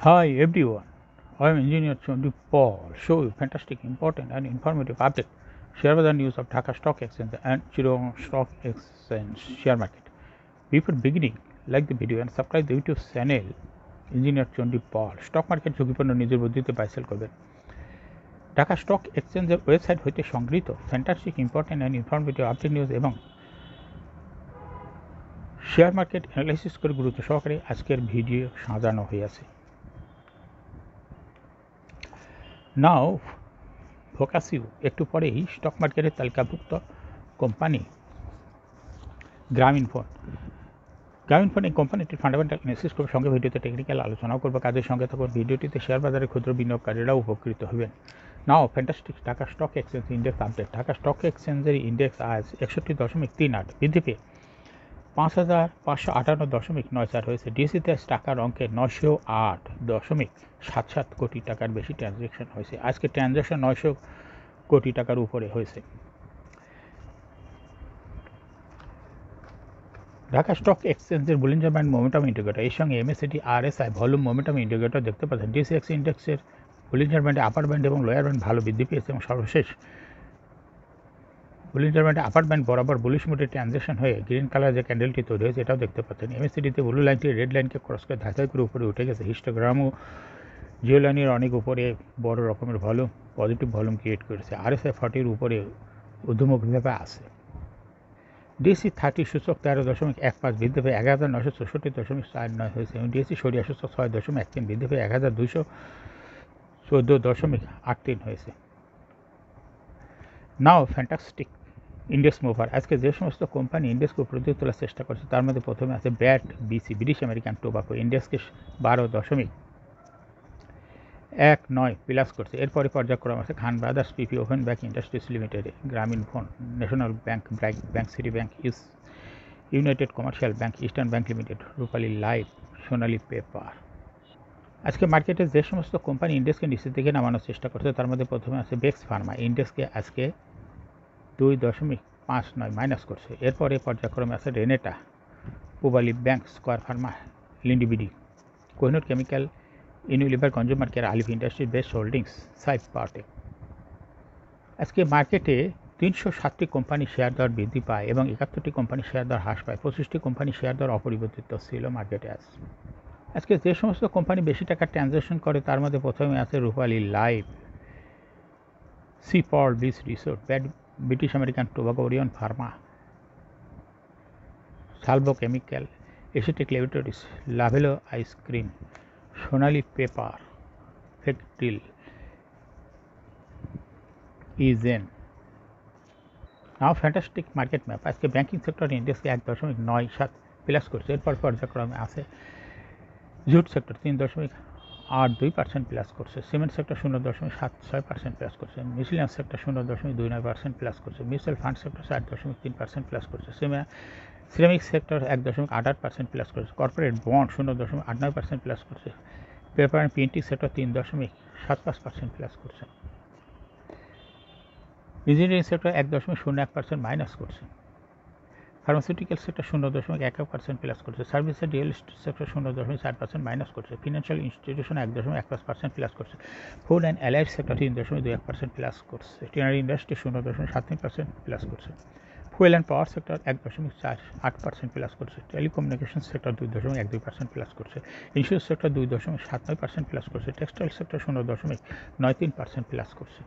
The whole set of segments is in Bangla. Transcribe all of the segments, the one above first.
Hi everyone, I am Engineer Chandu Paul. Show you fantastic, important and informative update. Share the news of Dhaka Stock Exchange and Chittagong Stock Exchange share market. Before beginning, like the video and subscribe the YouTube channel Engineer Chandu Paul. Stock market ঝুঁকিপূর্ণ নিজের বুদ্ধিতে বাই সেল করবেন। ঢাকা স্টক এক্সচেঞ্জের ওয়েবসাইট হইতে সংগৃহীত fantastic, important and informative update news এবং শেয়ার মার্কেট অ্যানালাইসিস করে গুরুত্ব সহকারে আজকের ভিডিও সাজানো হয়েছে। নাও ফোকাস ইউ একটু পরেই স্টক মার্কেটের তালিকাভুক্ত কোম্পানি গ্রামীণ ফোন এই কোম্পানিটির ফান্ডামেন্টাল অ্যানালিসিস করব, সঙ্গে ভিডিওতে টেকনিক্যাল আলোচনাও করবো। কাজের সঙ্গে থাকুন। ভিডিওটিতে শেয়ার বাজারে ক্ষুদ্র বিনিয়োগকারীরাও উপকৃত হবেন। Now fantastic Dhaka stock exchange index update. Dhaka stock এক্সচেঞ্জের ইন্ডেক্স আজ 61.38 বৃদ্ধি পেয়ে ৫,৫৫৮.৯৪ হয়েছে। ডিএসইতে আজ টাকার অঙ্কে ৯০৮.৭৭ কোটি টাকার বেশি ট্রানজ্যাকশন হয়েছে। আজকে ট্রানজ্যাকশন ৯০০ কোটি টাকার উপরে হয়েছে। ঢাকা স্টক এক্সচেঞ্জের বলিঞ্জার ব্যান্ড মোমেন্টাম ইন্ডিকেটর, এর সঙ্গে MSCD RSI volume momentum indicator দেখতে পাচ্ছেন। ডিএসইএক্স ইন্ডেক্সের বলিঞ্জার ব্যান্ডে আপার ব্যান্ড এবং লোয়ার ব্যান্ড ভালো বৃদ্ধি পেয়েছে এবং সর্বশেষ বলিঞ্জার ব্যান্ডে আপার ব্যান্ড বরাবর বুলিশ মোডে ট্রানজ্যাকশন হয়ে গ্রিন কালার যে ক্যান্ডেলটি তৈরি হয়েছে এটাও দেখতে পাচ্ছেন। এমএসসিডিতে ব্লু লাইনটি রেড লাইনকে ক্রস করে ধাঁধাই করে উপরে উঠে গেছে। হিস্টোগ্রামও জিও লাইনের অনেক উপরে বড় রকমের ভলিউম, পজিটিভ ভলিউম ক্রিয়েট করেছে। আরএসআই 40 উপরে ঊর্ধ্বমুখীভাবে আছে। ডিএসই 30 সূচক 13.15 বৃদ্ধি পেয়ে 11,964.49 হয়েছে এবং ডিএসই সরিয়া সূচক 6.13 বৃদ্ধি পেয়ে 1,214.83 হয়েছে। নাও ফ্যান্টাস্টিক ইন্ডেক্স মুভার। আজকে যে সমস্ত কোম্পানি ইন্ডেক্সকে উপরে তোলার চেষ্টা করছে তার মধ্যে প্রথমে আছে BAT BC, British American Tobacco. ইন্ডেক্সকে 12.19 প্লাস করছে। এরপরে পর্যায়ক্রম আছে Khan brothers, PP, woven bag industries limited, Grameen phone, national bank, bank city bank, united commercial bank, eastern bank limited, Rupali life, Sonali paper. আজকে মার্কেটে যে সমস্ত কোম্পানি ইন্ডেক্সকে নিচের দিকে নামানোর চেষ্টা করছে তার মধ্যে প্রথমে আছে বেক্স ফার্মা। ইন্ডেক্সকে আজকে 2.59 মাইনাস করছে। এরপরে পর্যায়ক্রমে আছে Renata, Pubali bank, square pharma, Linde BD, Kohinoor chemical, Unilever consumer care, Alif industries, best holdings, Saif Powertec. আজকে মার্কেটে 307টি কোম্পানি শেয়ার দর বৃদ্ধি পায় এবং 71টি কোম্পানি শেয়ার দর হ্রাস পায়। 25টি কোম্পানি শেয়ার দর অপরিবর্তিত ছিল মার্কেটে। আজকে যে সমস্ত কোম্পানি বেশি টাকা ট্রানজ্যাকশন করে তার মধ্যে প্রথমে আছে Rupali life, Sea Pearl beach resort, British American Tobacco, Orion pharma, Salvo chemical, Asiatic laboratories, Lovello ice cream, Sonali paper, ফেক্ট্রিল, ইজেন। Now fantastic market map. আজকে ব্যাংকিং সেক্টর ইন্ডেক্সকে 1.97 প্লাস করছে। এরপর পর্যায়ক্রমে আছে জুট সেক্টর 3.82% প্লাস করছে। সিমেন্ট সেক্টর 0.76% প্লাস করছে। মিসেলিয়াস সেক্টর 0.29% প্লাস করছে। মিউচুয়াল ফান্ড সেক্টর 4.3% প্লাস করছে। সিরামিক সেক্টর 1.88% প্লাস করছে। কর্পোরেট বন্ড 0.89% প্লাস করছে। Paper and printing sector 3.75% plus করছে। ইঞ্জিনিয়ারিং সেক্টর 1.01% মাইনাস করছে। ফার্মাসিউটিক্যাল সেক্টর 0.11% প্লাস করছে। Service and real estate sector 0.4% minus করছে। ফিনান্সিয়াল ইনস্টিটিউশন 1.1% প্লাস করছে। Food and allied sector 3.21% plus করছে। টেনারি ইন্ডাস্ট্রি 0.73% প্লাস করছে। Fuel and power sector 1.48% plus করছে। টেলিকমিউনিকেশন সেক্টর 2.12% প্লাস করছে। ইন্স্যুরেন্স সেক্টর 2.97% প্লাস করছে। টেক্সটাইল সেক্টর 0.93% প্লাস করছে।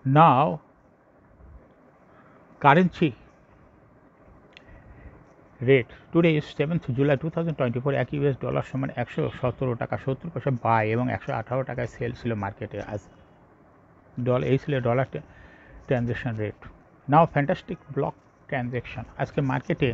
Now currency rate today is 7th July 2024। এক ইউএস ডলার সমান 117 টাকা 70 পয়সা বাই এবং 118 টাকায় সেল ছিল মার্কেটে। আজ এই ছিল ডলার ট্রানজ্যাকশন রেট। নাও ফ্যান্টাস্টিক ব্লক ট্রানজ্যাকশন। আজকে মার্কেটে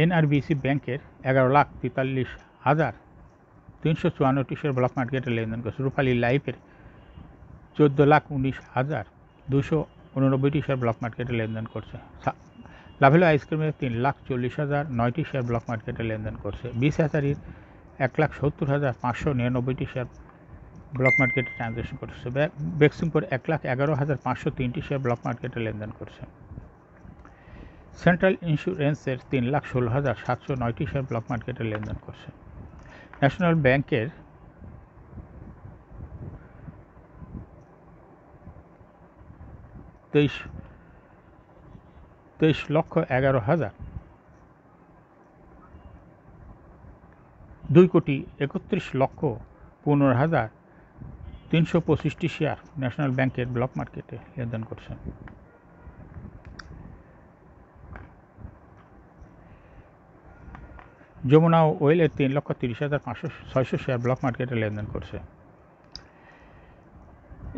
এনআরবিসি ব্যাংকের 11,43,354 শেয়ার ব্লক মার্কেটে লেনদেন করছে। রূপালী লাইফের 14,19,289 শেয়ার ব্লক মার্কেটে লেনদেন করছে। লাভেলো আইসক্রিমের 3,40,009 শেয়ার ব্লক মার্কেটে লেনদেন করছে। 20,000 1,70,599 শেয়ার ব্লক মার্কেটে ট্রানজ্যাকশন করছে। বেক্সিমপুর 1,11,503 শেয়ার ব্লক মার্কেটে লেনদেন করছে। সেন্ট্রাল ইন্স্যুরেন্সের 3,16,709টি শেয়ার ব্লক মার্কেটে লেনদেন করছে। ন্যাশনাল ব্যাংকের 23,11,000 2,31,15,325টি শেয়ার ন্যাশনাল ব্যাংকের ব্লক মার্কেটে লেনদেন করছে। যমুনা ওয়েলের 3,30,500 শেয়ার ব্লক মার্কেটে লেনদেন করছে।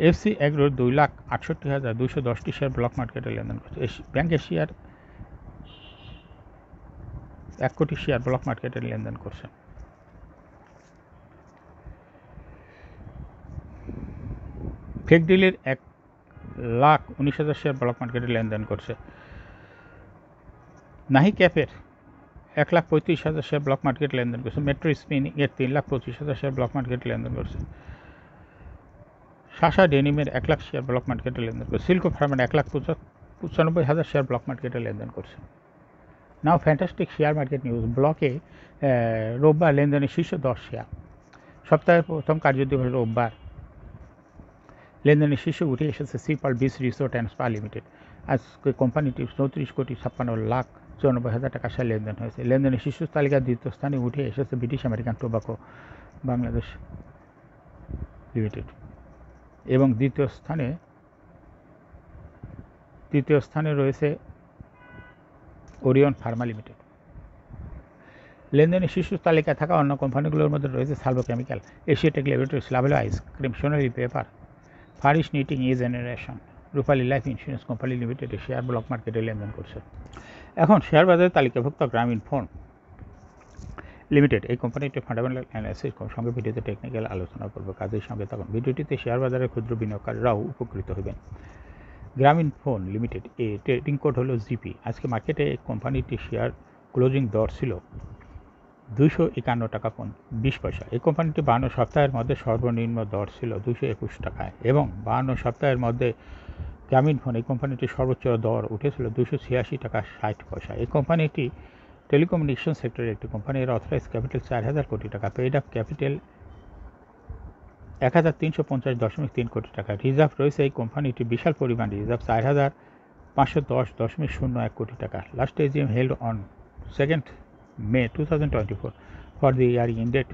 এফসি এগ্রোর 2,68,210টি শেয়ার ব্লক মার্কেটে লেনদেন করছে। ব্যাংক এশিয়ার 1 কোটি শেয়ার ব্লক মার্কেটে লেনদেন করছে। ফেকডিলের 1,19,000 শেয়ার ব্লক মার্কেটে লেনদেন করছে। নাহি ক্যাপের 1,35,000 শেয়ার ব্লক মার্কেট লেনদেন করছে। মেট্রো স্পিনিং এর 3,25,000 শেয়ার ব্লক মার্কেট লেনদেন করছে। শাসা ডেনিমের 1 লাখ শেয়ার ব্লক মার্কেটে লেনদেন করছে। সিল্কো ফার্মের 1,95,000 শেয়ার ব্লক মার্কেটে লেনদেন করছে। নাও ফ্যান্টাস্টিক শেয়ার মার্কেট নিউজ। ব্লকে রোববার লেনদেনের শীর্ষ 10 শেয়ার। সপ্তাহের প্রথম কার্যদিবস রোববার লেনদেনের শীর্ষে উঠে এসেছে Sea Pearl beach resort and spa limited. আজকে কোম্পানিটি 34,56,94,000 টাকা শেয়ার লেনদেন হয়েছে। লেনদেনের শীর্ষ তালিকার দ্বিতীয় স্থানে উঠে এসেছে British American tobacco Bangladesh limited এবং দ্বিতীয় স্থানে রয়েছে ওরিয়ন ফার্মা লিমিটেড। লেনদেনের শীর্ষ তালিকায় থাকা অন্য কোম্পানিগুলোর মধ্যে রয়েছে Salvo chemical, Asiatic laboratories, Lovello ice cream, Sonali paper, far east knitting, A generation, Rupali life insurance company লিমিটেডে শেয়ার ব্লক মার্কেটে লেনদেন করছে। এখন শেয়ার বাজারে তালিকাভুক্ত গ্রামীণ ফোন লিমিটেড এই কোম্পানিটি ফান্ডামেন্টাল অ্যানালাইসিস সঙ্গে ভিডিওতে টেকনিক্যাল আলোচনা করবে। কাজের সঙ্গে থাকুন। ভিডিওটিতে শেয়ার বাজারের ক্ষুদ্র বিনিয়োগকারীরাও উপকৃত হবেন। গ্রামীণ ফোন লিমিটেড এ ট্রেডিং কোড হলো জিপি। আজকে মার্কেটে এই কোম্পানিটির শেয়ার ক্লোজিং দর ছিল 251 টাকা 20 পয়সা। এই কোম্পানিটি 52 সপ্তাহের মধ্যে সর্বনিম্ন দর ছিল 221 টাকায় এবং 52 সপ্তাহের মধ্যে গ্রামীণ ফোন এই কোম্পানিটির সর্বোচ্চ দর উঠেছিল 286 টাকা 60 পয়সা। এই কোম্পানিটি টেলিকমিউনিকেশন সেক্টরের একটি কোম্পানি। এর অথরাইজ ক্যাপিটাল 4,000 কোটি টাকা, পেইড আপ ক্যাপিটাল 1,350.3 কোটি টাকা। রিজার্ভ রয়েছে এই কোম্পানিটির বিশাল পরিমাণ রিজার্ভ 4,510.01 কোটি টাকা। Last AGM held on 2nd May 2024 for the year ended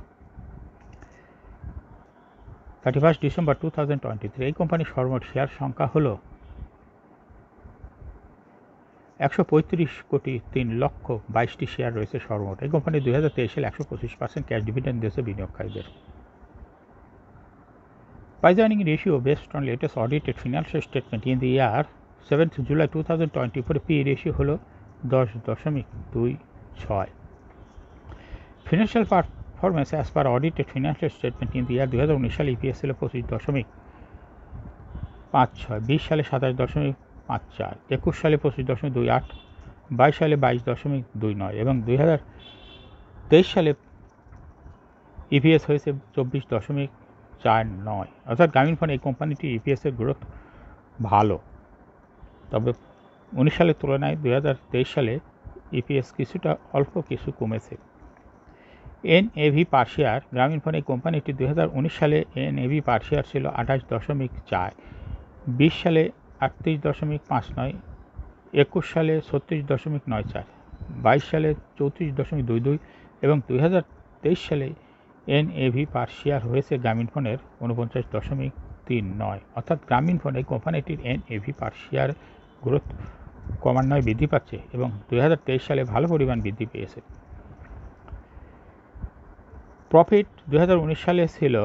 31st December 2023। এই কোম্পানির সর্বমোট শেয়ার সংখ্যা হল 135,03,22,000 শেয়ার রয়েছে সর্বমোট। এই কোম্পানি 2023 সালে 125% ক্যাশ ডিভিডেন্ড দিয়েছে বিনিয়োগকারীদের। Price earning ratio based on latest audited financial statement in the year 7th July 2024 P ratio হলো 10.26। Financial performance as per audited financial statement in the year 2019 সালে ইপিএস ছিল 25.56, 20 সালে 27.54, 21 সালে 25.28, 22 সালে 22.29 এবং 2023 সালে ইপিএস হয়েছে 24.49। অর্থাৎ গ্রামীণ ফোন এই কোম্পানিটির ইপিএসের গ্রোথ ভালো, তবে 19 সালের তুলনায় 2023 সালে ইপিএস অল্প কিছু কমেছে। এনএভি পার শেয়ার গ্রামীণ ফোন এই কোম্পানিটি 2019 সালে এনএভি পার শেয়ার ছিল 28.4, 20 সালে 38.59, 21 সালে 36.94, 22 সালে 34.22 এবং 2023 সালে এনএভি পার শেয়ার হয়েছে গ্রামীণ ফোনের 49.39। অর্থাৎ গ্রামীণ ফোন এই কোম্পানিটির এনএভি পার শেয়ার গ্রোথ ক্রমান্বয়ে বৃদ্ধি পাচ্ছে এবং 2023 সালে ভালো পরিমাণ বৃদ্ধি পেয়েছে। প্রফিট 2019 সালে ছিল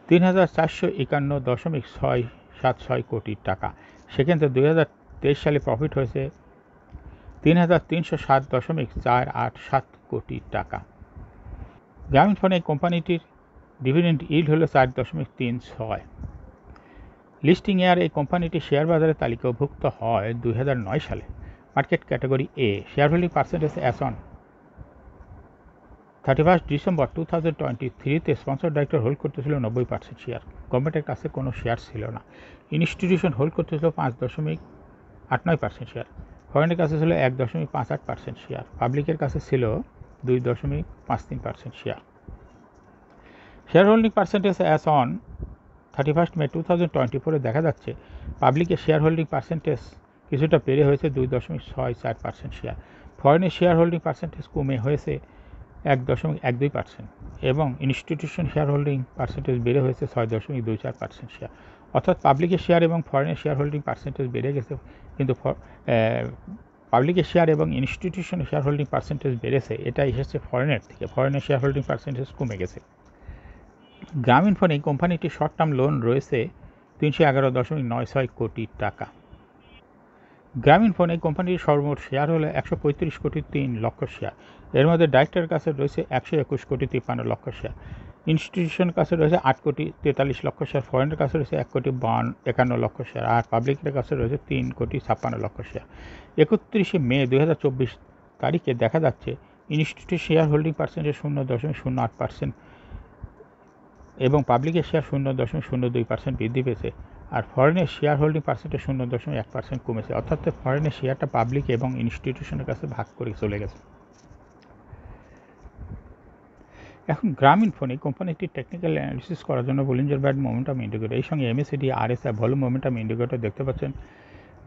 3,451.676 কোটি টাকা, সেক্ষেত্রে 2023 সালে প্রফিট হয়েছে 3,307.487 কোটি টাকা। গ্রামীণ ফোন এই কোম্পানিটির ডিভিডেন্ড ইল্ড হল 4.36। লিস্টিং এয়ার এই কোম্পানিটি শেয়ার বাজারে তালিকাভুক্ত হয় 2009 সালে। Market category A. Share holding percentage as on 31st December 2023 sponsor director hold করতেছিল 90% শেয়ার। গভর্নমেন্টের কাছে কোনো শেয়ার ছিল না। ইনস্টিটিউশন হোল্ড করতেছিল 8-9% শেয়ার। ফরেনের কাছে ছিল 1.58% শেয়ার। পাবলিকের কাছে ছিল 2.53% share. Share holding percentage as on 31 মে 2024 দেখা যাচ্ছে পাবলিকের শেয়ার হোল্ডিং পার্সেন্টেজ কিছুটা বেড়ে হয়েছে 2.64% শেয়ার। ফরেনের শেয়ার হোল্ডিং পার্সেন্টেজ কমে হয়েছে 1.12% এবং ইনস্টিটিউশন শেয়ার হোল্ডিং পার্সেন্টেজ বেড়ে হয়েছে 6.24% শেয়ার। অর্থাৎ পাবলিকের শেয়ার এবং ফরেনের শেয়ার হোল্ডিং পার্সেন্টেজ বেড়ে গেছে, কিন্তু পাবলিকের শেয়ার এবং ইনস্টিটিউশন শেয়ার হোল্ডিং পার্সেন্টেজ বেড়েছে, এটা এসেছে ফরেনের থেকে। ফরেনের শেয়ার হোল্ডিং পার্সেন্টেজ কমে গেছে। গ্রামীণফোন এই কোম্পানিটির শর্ট টার্ম লোন রয়েছে 311.96 কোটি টাকা। গ্রামীণফোন এই কোম্পানির সর্বমোট শেয়ার হলো 135.3 লক্ষ শেয়ার। এর মধ্যে ডাইরেক্টরের কাছে রয়েছে 121.53 শেয়ার। ইনস্টিটিউশনের কাছে রয়েছে 8.43 শেয়ার। ফরেনের কাছে রয়েছে 1.51 শেয়ার। আর পাবলিকের কাছে রয়েছে 3.56 শেয়ার। 31 মে 2024 তারিখে দেখা যাচ্ছে ইনস্টিটিউট শেয়ার হোল্ডিং পার্সেন্টেজ 0.08% এবং পাবলিকের শেয়ার 0.02% বৃদ্ধি পেয়েছে। আর ফরেনের শেয়ার হোল্ডিং পার্সেন্টেজ 0.1% কমেছে। অর্থাৎ ফরেনের শেয়ারটা পাবলিক এবং ইনস্টিটিউশনের কাছে ভাগ করে চলে গেছে। এখন গ্রামীণফোন এই কোম্পানিটির টেকনিক্যাল অ্যানালিসিস করার জন্য বলিঞ্জার ব্যান্ড মোমেন্টাম ইন্ডিকেটর, এই সঙ্গে MACD RSI volume momentum indicator দেখতে পাচ্ছেন।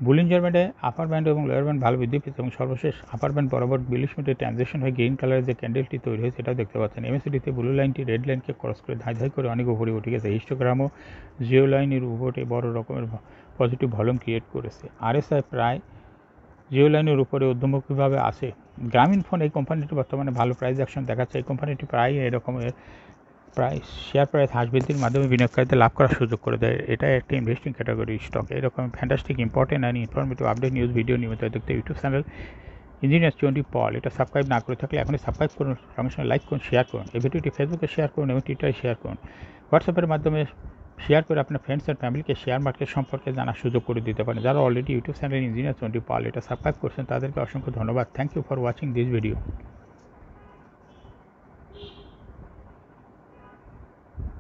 বুলিঞ্জার ব্যান্ডে আপার ব্যান্ড এবং লোয়ার ব্যান্ড ভালো বৃদ্ধি পেয়েছে এবং সর্বশেষ আপার ব্যান্ড বরাবর 42 মিনিটে ট্রানজিশন হয়ে গ্রিন কালারের যে ক্যান্ডেলটি তৈরি হয়েছে এটাও দেখতে পাচ্ছেন। MACDতে ব্লু লাইনটি রেড লাইনকে ক্রস করে ধাই করে অনেক উপরে উঠে গেছে। হিস্টোগ্রামও জিও লাইনের উপরে বড় রকমের পজিটিভ ভলিউম ক্রিয়েট করেছে। RSI প্রায় জিও লাইনের উপরে ঊর্ধ্বমুখীভাবে আছে। গ্রামীণফোন এই কোম্পানিটি বর্তমানে ভালো প্রাইস অ্যাকশন দেখাচ্ছে। এই কোম্পানিটি প্রায় এরকমের শেয়ার প্রাইস হ্রাস বৃদ্ধির মাধ্যমে বিনিয়োগকারীদের লাভ করার সুযোগ করে দেয়। এটা একটি ইনভেস্টিং ক্যাটাগরি স্টক। এরকম fantastic important and informative update news video নিয়মিত দেখতে ইউটিউব চ্যানেল ইঞ্জিনিয়ার্স 20 পল এটা সাবস্ক্রাইব না করে থাকলে এখনই সাবস্ক্রাইব করুন, সঙ্গে সঙ্গে লাইক করুন, শেয়ার করুন। এই ভিডিওটি ফেসবুকে শেয়ার করুন এবং টুইটারে শেয়ার করুন। হোয়াটসঅ্যাপের মাধ্যমে শেয়ার করে আপনার ফ্রেন্ডস অ্যান্ড ফ্যামিলিকে শেয়ার মার্কেট সম্পর্কে জানার সুযোগ করে দিতে পারেন। যারা অলরেডি ইউটিউব চ্যানেল ইঞ্জিনিয়ার্স 20 পল এটা সাবস্ক্রাইব করছেন তাদেরকে অসংখ্য ধন্যবাদ। Thank you for watching this video.